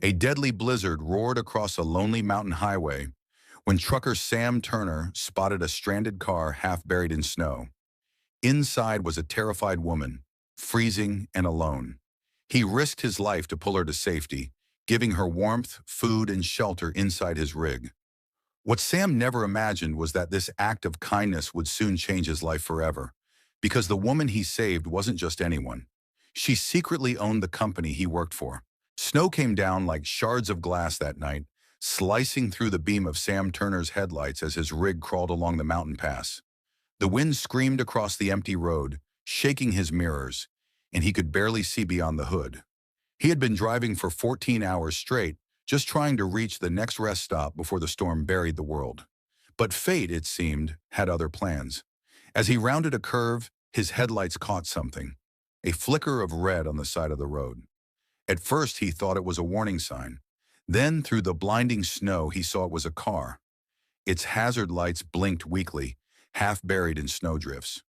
A deadly blizzard roared across a lonely mountain highway when trucker Sam Turner spotted a stranded car half buried in snow. Inside was a terrified woman, freezing and alone. He risked his life to pull her to safety, giving her warmth, food, and shelter inside his rig. What Sam never imagined was that this act of kindness would soon change his life forever, because the woman he saved wasn't just anyone. She secretly owned the company he worked for. Snow came down like shards of glass that night, slicing through the beam of Sam Turner's headlights as his rig crawled along the mountain pass. The wind screamed across the empty road, shaking his mirrors, and he could barely see beyond the hood. He had been driving for 14 hours straight, just trying to reach the next rest stop before the storm buried the world. But fate, it seemed, had other plans. As he rounded a curve, his headlights caught something, a flicker of red on the side of the road. At first, he thought it was a warning sign. Then, through the blinding snow, he saw it was a car. Its hazard lights blinked weakly, half buried in snowdrifts.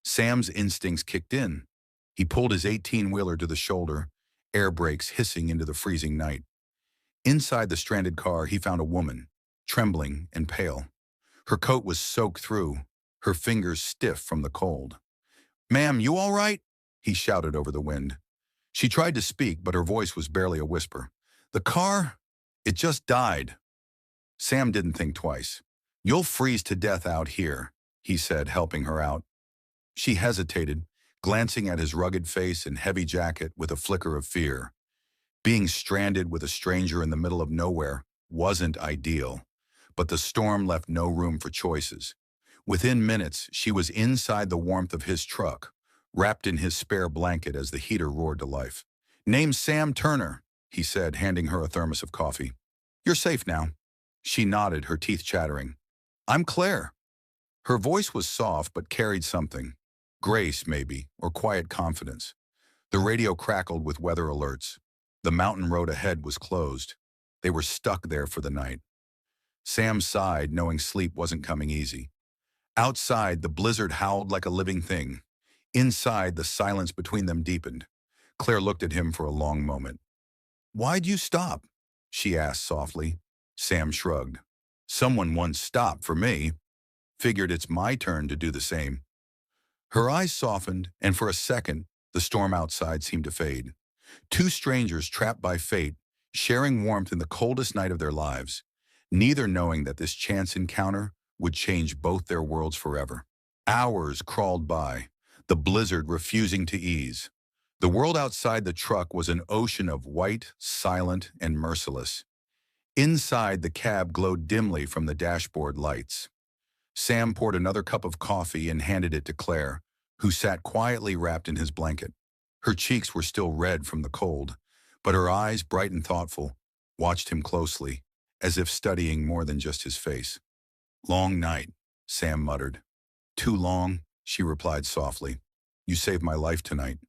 Sam's instincts kicked in. He pulled his 18-wheeler to the shoulder, air brakes hissing into the freezing night. Inside the stranded car, he found a woman, trembling and pale. Her coat was soaked through, her fingers stiff from the cold. "Ma'am, you all right?" he shouted over the wind. She tried to speak, but her voice was barely a whisper. "The car? It just died." Sam didn't think twice. "You'll freeze to death out here," he said, helping her out. She hesitated, glancing at his rugged face and heavy jacket with a flicker of fear. Being stranded with a stranger in the middle of nowhere wasn't ideal, but the storm left no room for choices. Within minutes, she was inside the warmth of his truck, wrapped in his spare blanket as the heater roared to life. "Name's Sam Turner," he said, handing her a thermos of coffee. "You're safe now." She nodded, her teeth chattering. "I'm Claire." Her voice was soft but carried something. Grace, maybe, or quiet confidence. The radio crackled with weather alerts. The mountain road ahead was closed. They were stuck there for the night. Sam sighed, knowing sleep wasn't coming easy. Outside, the blizzard howled like a living thing. Inside, the silence between them deepened. Claire looked at him for a long moment. "Why'd you stop?" she asked softly. Sam shrugged. "Someone once stopped for me. Figured it's my turn to do the same." Her eyes softened, and for a second, the storm outside seemed to fade. Two strangers trapped by fate, sharing warmth in the coldest night of their lives, neither knowing that this chance encounter would change both their worlds forever. Hours crawled by, the blizzard refusing to ease. The world outside the truck was an ocean of white, silent, and merciless. Inside, the cab glowed dimly from the dashboard lights. Sam poured another cup of coffee and handed it to Claire, who sat quietly wrapped in his blanket. Her cheeks were still red from the cold, but her eyes, bright and thoughtful, watched him closely, as if studying more than just his face. "Long night," Sam muttered. "Too long," she replied softly. "You saved my life tonight."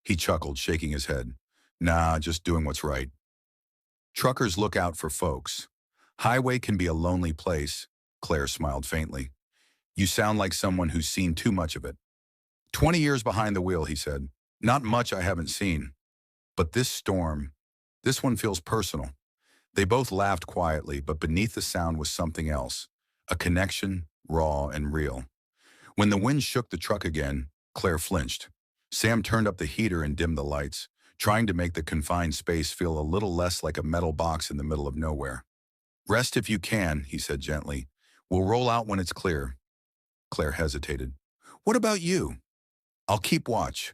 He chuckled, shaking his head. "Nah, just doing what's right." Truckers look out for folks. Highway can be a lonely place, Claire smiled faintly. "You sound like someone who's seen too much of it." 20 years behind the wheel, he said. "Not much I haven't seen. But this storm, this one feels personal." They both laughed quietly, but beneath the sound was something else, a connection, raw and real. When the wind shook the truck again, Claire flinched. Sam turned up the heater and dimmed the lights, trying to make the confined space feel a little less like a metal box in the middle of nowhere. "Rest if you can," he said gently. "We'll roll out when it's clear." Claire hesitated. "What about you?" "I'll keep watch."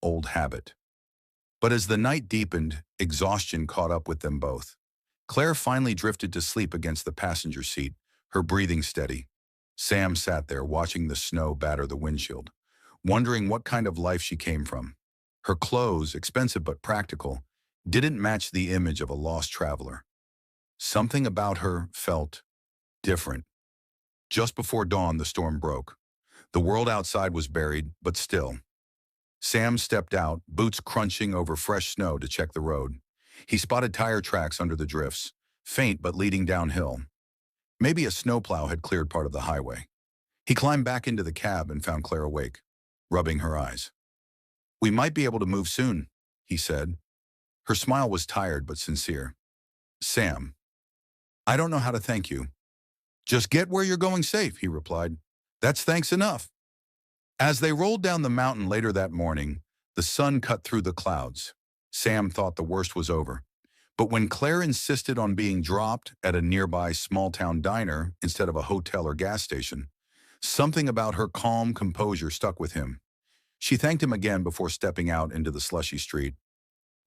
Old habit. But as the night deepened, exhaustion caught up with them both. Claire finally drifted to sleep against the passenger seat, her breathing steady. Sam sat there watching the snow batter the windshield, wondering what kind of life she came from. Her clothes, expensive but practical, didn't match the image of a lost traveler. Something about her felt different. Just before dawn, the storm broke. The world outside was buried, but still. Sam stepped out, boots crunching over fresh snow to check the road. He spotted tire tracks under the drifts, faint but leading downhill. Maybe a snowplow had cleared part of the highway. He climbed back into the cab and found Claire awake, rubbing her eyes. "We might be able to move soon," he said. Her smile was tired but sincere. Sam, I don't know how to thank you. Just get where you're going safe, he replied. That's thanks enough. As they rolled down the mountain later that morning, the sun cut through the clouds. Sam thought the worst was over. But when Claire insisted on being dropped at a nearby small-town diner instead of a hotel or gas station, something about her calm composure stuck with him. She thanked him again before stepping out into the slushy street.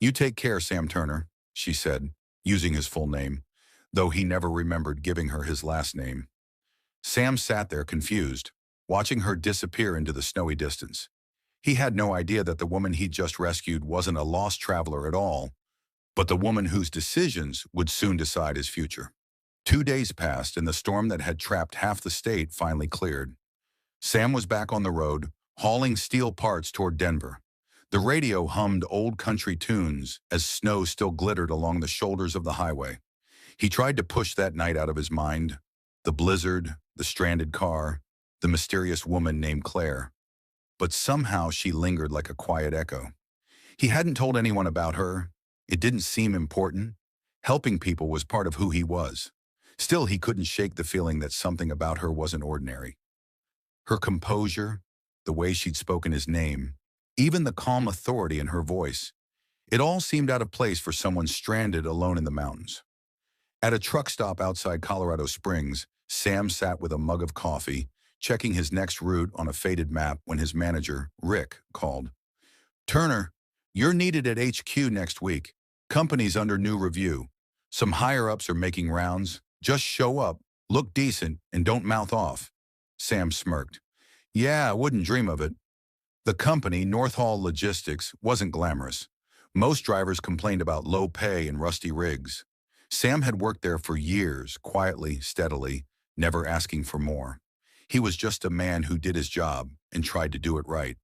You take care, Sam Turner, she said, using his full name, though he never remembered giving her his last name. Sam sat there confused, watching her disappear into the snowy distance. He had no idea that the woman he'd just rescued wasn't a lost traveler at all, but the woman whose decisions would soon decide his future. 2 days passed, and the storm that had trapped half the state finally cleared. Sam was back on the road, hauling steel parts toward Denver. The radio hummed old country tunes as snow still glittered along the shoulders of the highway. He tried to push that night out of his mind. The blizzard, the stranded car, the mysterious woman named Claire. But somehow she lingered like a quiet echo. He hadn't told anyone about her. It didn't seem important. Helping people was part of who he was. Still, he couldn't shake the feeling that something about her wasn't ordinary. Her composure, the way she'd spoken his name, even the calm authority in her voice, it all seemed out of place for someone stranded alone in the mountains. At a truck stop outside Colorado Springs, Sam sat with a mug of coffee, checking his next route on a faded map when his manager, Rick, called. Turner, you're needed at HQ next week. Company's under new review. Some higher-ups are making rounds. Just show up, look decent, and don't mouth off. Sam smirked. Yeah, I wouldn't dream of it. The company, North Hall Logistics, wasn't glamorous. Most drivers complained about low pay and rusty rigs. Sam had worked there for years, quietly, steadily, never asking for more. He was just a man who did his job and tried to do it right.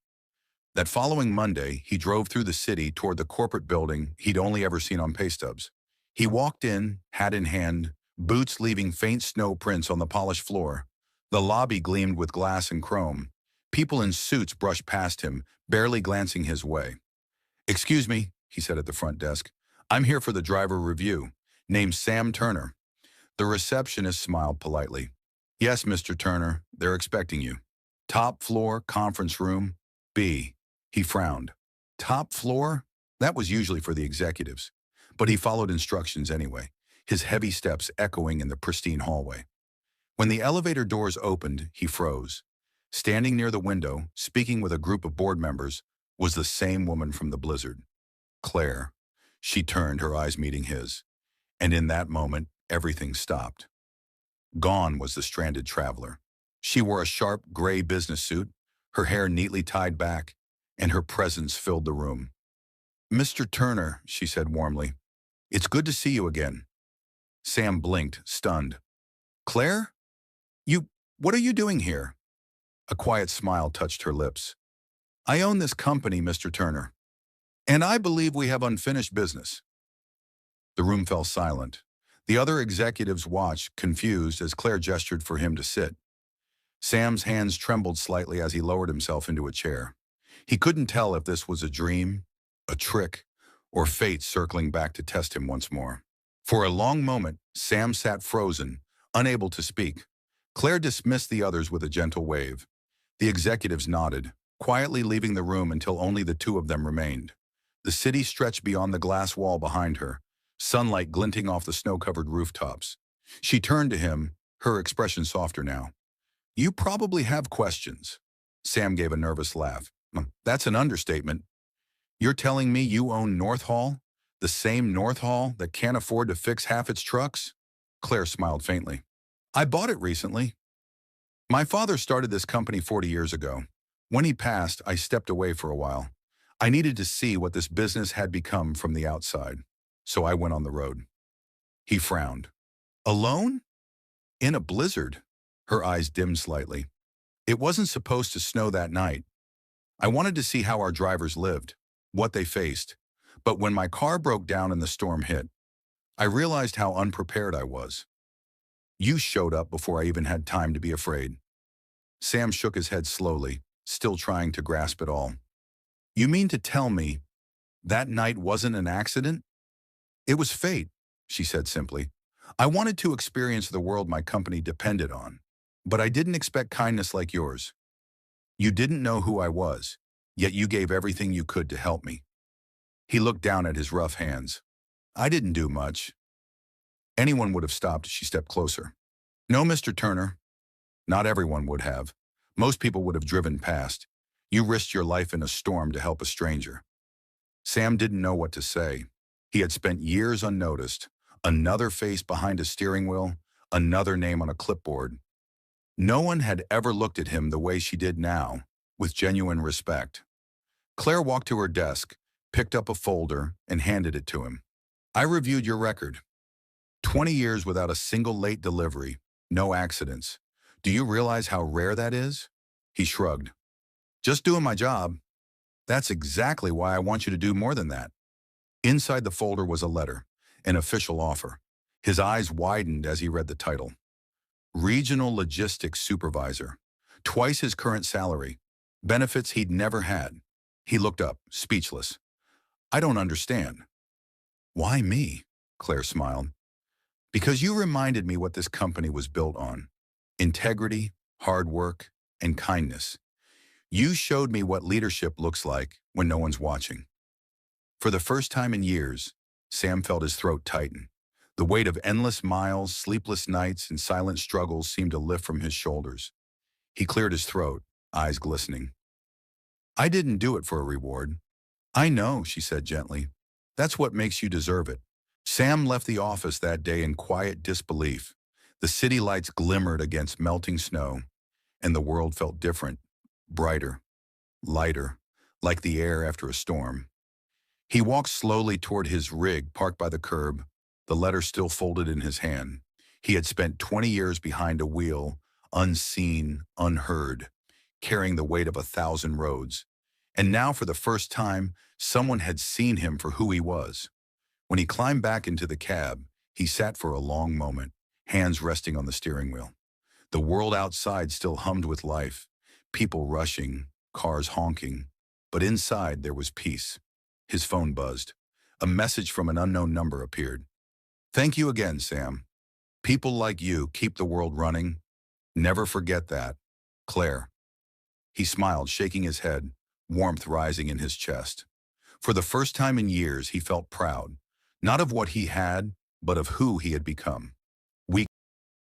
That following Monday, he drove through the city toward the corporate building he'd only ever seen on pay stubs. He walked in, hat in hand, boots leaving faint snow prints on the polished floor. The lobby gleamed with glass and chrome. People in suits brushed past him, barely glancing his way. Excuse me, he said at the front desk. I'm here for the driver review. Name's Sam Turner. The receptionist smiled politely. Yes, Mr. Turner, they're expecting you. Top floor, conference room, B. He frowned. Top floor? That was usually for the executives. But he followed instructions anyway, his heavy steps echoing in the pristine hallway. When the elevator doors opened, he froze. Standing near the window, speaking with a group of board members, was the same woman from the blizzard. Claire. She turned, her eyes meeting his. And in that moment, everything stopped. Gone was the stranded traveler. She wore a sharp gray business suit, her hair neatly tied back, and her presence filled the room. Mr. Turner, she said warmly, it's good to see you again. Sam blinked, stunned. Claire? What are you doing here? A quiet smile touched her lips. I own this company, Mr. Turner, and I believe we have unfinished business. The room fell silent. The other executives watched, confused, as Claire gestured for him to sit. Sam's hands trembled slightly as he lowered himself into a chair. He couldn't tell if this was a dream, a trick, or fate circling back to test him once more. For a long moment, Sam sat frozen, unable to speak. Claire dismissed the others with a gentle wave. The executives nodded, quietly leaving the room until only the two of them remained. The city stretched beyond the glass wall behind her, sunlight glinting off the snow-covered rooftops. She turned to him, her expression softer now. You probably have questions. Sam gave a nervous laugh. That's an understatement. You're telling me you own North Hall? The same North Hall that can't afford to fix half its trucks? Claire smiled faintly. I bought it recently. My father started this company 40 years ago. When he passed, I stepped away for a while. I needed to see what this business had become from the outside, so I went on the road. He frowned. Alone? In a blizzard? Her eyes dimmed slightly. It wasn't supposed to snow that night. I wanted to see how our drivers lived, what they faced. But when my car broke down and the storm hit, I realized how unprepared I was. You showed up before I even had time to be afraid. Sam shook his head slowly, still trying to grasp it all. You mean to tell me that night wasn't an accident? It was fate, she said simply. I wanted to experience the world my company depended on, but I didn't expect kindness like yours. You didn't know who I was, yet you gave everything you could to help me. He looked down at his rough hands. I didn't do much. Anyone would have stopped as she stepped closer. No, Mr. Turner. Not everyone would have. Most people would have driven past. You risked your life in a storm to help a stranger. Sam didn't know what to say. He had spent years unnoticed. Another face behind a steering wheel, another name on a clipboard. No one had ever looked at him the way she did now, with genuine respect. Claire walked to her desk, picked up a folder, and handed it to him. I reviewed your record. 20 years without a single late delivery, no accidents. Do you realize how rare that is? He shrugged. Just doing my job. That's exactly why I want you to do more than that. Inside the folder was a letter, an official offer. His eyes widened as he read the title. Regional Logistics Supervisor. Twice his current salary. Benefits he'd never had. He looked up, speechless. I don't understand. Why me? Claire smiled. Because you reminded me what this company was built on. Integrity, hard work, and kindness. You showed me what leadership looks like when no one's watching. For the first time in years, Sam felt his throat tighten. The weight of endless miles, sleepless nights, and silent struggles seemed to lift from his shoulders. He cleared his throat, eyes glistening. I didn't do it for a reward. I know, she said gently. That's what makes you deserve it. Sam left the office that day in quiet disbelief. The city lights glimmered against melting snow, and the world felt different, brighter, lighter, like the air after a storm. He walked slowly toward his rig parked by the curb, the letter still folded in his hand. He had spent 20 years behind a wheel, unseen, unheard, carrying the weight of 1,000 roads. And now, for the first time, someone had seen him for who he was. When he climbed back into the cab, he sat for a long moment, hands resting on the steering wheel. The world outside still hummed with life, people rushing, cars honking, but inside there was peace. His phone buzzed. A message from an unknown number appeared. Thank you again, Sam. People like you keep the world running. Never forget that. Claire. He smiled, shaking his head, warmth rising in his chest. For the first time in years, he felt proud, not of what he had, but of who he had become.